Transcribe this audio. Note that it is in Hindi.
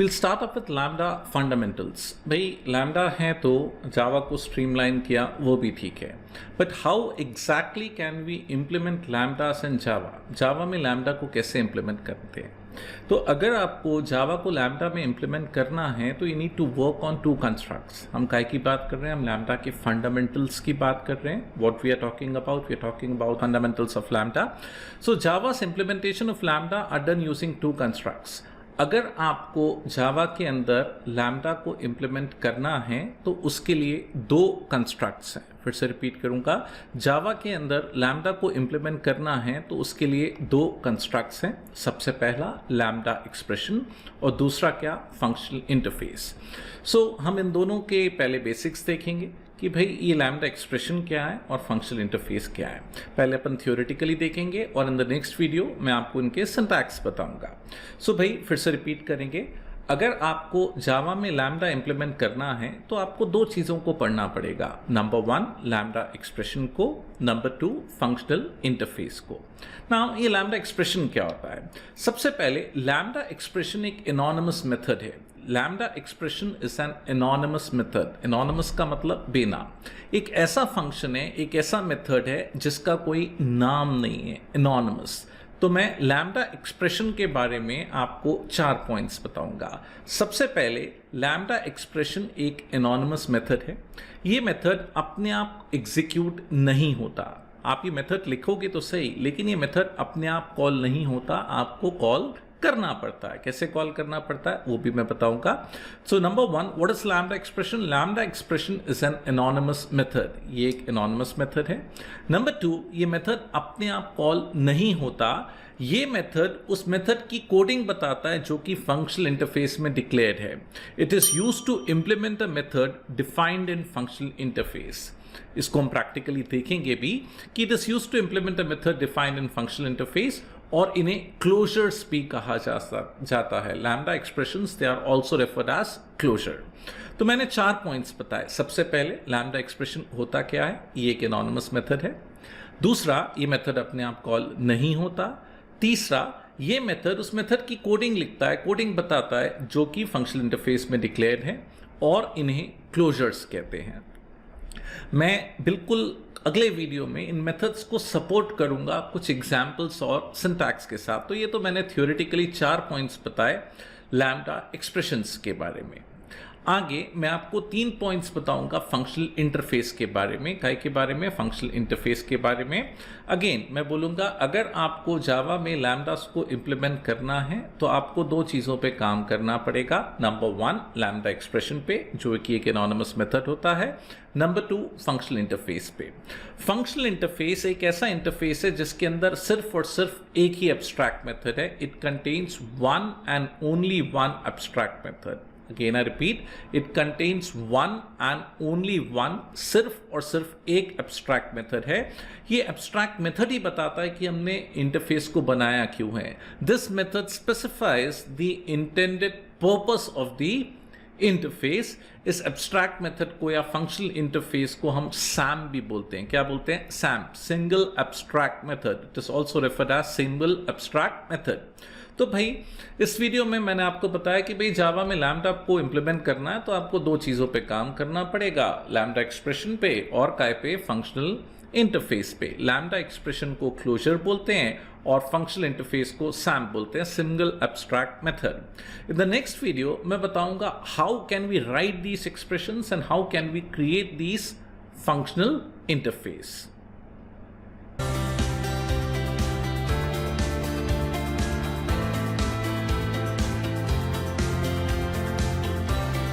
Will start up with lambda fundamentals. भाई लैम्डा है तो जावा को स्ट्रीमलाइन किया वो भी ठीक है, but how exactly can we implement lambdas in Java? Java में लैम्डा को कैसे इम्प्लीमेंट करते हैं? तो अगर आपको जावा को लैम्डा में इम्प्लीमेंट करना है तो you need to work on two constructs. हम काय की बात कर रहे हैं? हम लैम्डा के फंडामेंटल्स की बात कर रहे हैं। What we are talking about fundamentals of lambda. So Java's implementation of lambda are done using two constructs. अगर आपको जावा के अंदर लैम्डा को इम्प्लीमेंट करना है तो उसके लिए दो कंस्ट्रक्ट्स हैं। फिर से रिपीट करूंगा, जावा के अंदर लैम्डा को इम्प्लीमेंट करना है तो उसके लिए दो कंस्ट्रक्ट्स हैं। सबसे पहला लैम्डा एक्सप्रेशन और दूसरा क्या? Functional interface. सो हम इन दोनों के पहले बेसिक्स देखेंगे कि भाई ये लैम्डा एक्सप्रेशन क्या है और फंक्शनल इंटरफेस क्या है। पहले अपन थ्योरेटिकली देखेंगे और इन द नेक्स्ट वीडियो मैं आपको इनके सिंटैक्स बताऊंगा। सो भाई फिर से रिपीट करेंगे, अगर आपको जावा में लैम्डा इंप्लीमेंट करना है तो आपको दो चीज़ों को पढ़ना पड़ेगा। नंबर 1 लैम्डा एक्सप्रेशन को, नंबर 2 फंक्शनल इंटरफेस को। ना ये लैम्डा एक्सप्रेशन क्या होता है? सबसे पहले लैम्डा एक्सप्रेशन एक एनोनिमस मेथड है। Lambda expression is an anonymous method. Anonymous का मतलब बेनाम। एक ऐसा फंक्शन है, एक ऐसा मेथड है जिसका कोई नाम नहीं है, एनोनिमस। तो मैं लैम्डा एक्सप्रेशन के बारे में आपको 4 पॉइंट्स बताऊंगा। सबसे पहले लैम्डा एक्सप्रेशन एक एनोनिमस मेथड है। ये मेथड अपने आप एग्जीक्यूट नहीं होता। आप ये मेथड लिखोगे तो सही, लेकिन ये मेथड अपने आप कॉल नहीं होता, आपको कॉल करना पड़ता है। कैसे कॉल करना पड़ता है वो भी मैं बताऊंगा। So number 1, what is lambda expression? Lambda expression is an anonymous method. ये एक एनोनिमस मेथड है। नंबर 2, ये मेथड अपने आप कॉल नहीं होता। ये मेथड उस मेथड की कोडिंग बताता है जो कि फंक्शनल इंटरफेस में डिक्लेयर्ड है। It is used to implement a method defined in functional interface. इसको हम प्रैक्टिकली देखेंगे भी कि it is used to implement a method defined in functional interface, और इन्हें क्लोजर्स भी कहा जाता है। Lambda expressions they are also referred as closure. तो मैंने 4 पॉइंट्स बताए। सबसे पहले लैम्डा एक्सप्रेशन होता क्या है? ये एक एनोनिमस मेथड है। दूसरा, ये मेथड अपने आप कॉल नहीं होता। तीसरा, ये मेथड उस मेथड की कोडिंग लिखता है, कोडिंग बताता है जो कि फंक्शनल इंटरफेस में डिक्लेयर्ड है, और इन्हें क्लोजर्स कहते हैं। मैं बिल्कुल अगले वीडियो में इन मेथड्स को सपोर्ट करूंगा कुछ एग्जाम्पल्स और सिंटैक्स के साथ। तो ये तो मैंने थ्योरेटिकली 4 पॉइंट्स बताए लैम्डा एक्सप्रेशंस के बारे में। आगे मैं आपको 3 पॉइंट्स बताऊंगा फंक्शनल इंटरफेस के बारे में। काय के बारे में? फंक्शनल इंटरफेस के बारे में। अगेन मैं बोलूंगा, अगर आपको जावा में लैम्डास को इंप्लीमेंट करना है तो आपको दो चीज़ों पे काम करना पड़ेगा। नंबर 1 लैम्डा एक्सप्रेशन पे, जो कि एक एनोनिमस मेथड होता है। नंबर 2 फंक्शनल इंटरफेस पे। फंक्शनल इंटरफेस एक ऐसा इंटरफेस है जिसके अंदर सिर्फ और सिर्फ एक ही एब्स्ट्रैक्ट मेथड है। It contains one and only one abstract method. Again I repeat, it contains one and only one, सिर्फ और सिर्फ एक एब्स्ट्रैक्ट मेथड है। ये एब्स्ट्रैक्ट मेथड ही बताता है कि हमने इंटरफेस को बनाया क्यों है। This method specifies the intended purpose of the interface. इस एब्स्ट्रैक्ट मेथड को या फंक्शनल इंटरफेस को हम सैम भी बोलते हैं। क्या बोलते हैं? SAM, single abstract method. It is also referred as single abstract method. तो भाई इस वीडियो में मैंने आपको बताया कि भाई जावा में लैम्डा को इंप्लीमेंट करना है तो आपको दो चीज़ों पे काम करना पड़ेगा, लैम्डा एक्सप्रेशन पे और काय पे? फंक्शनल इंटरफेस पे। लैम्डा एक्सप्रेशन को क्लोजर बोलते हैं और फंक्शनल इंटरफेस को सैम बोलते हैं, single abstract method. In the next video मैं बताऊंगा how can we write these expressions and how can we create these functional interface.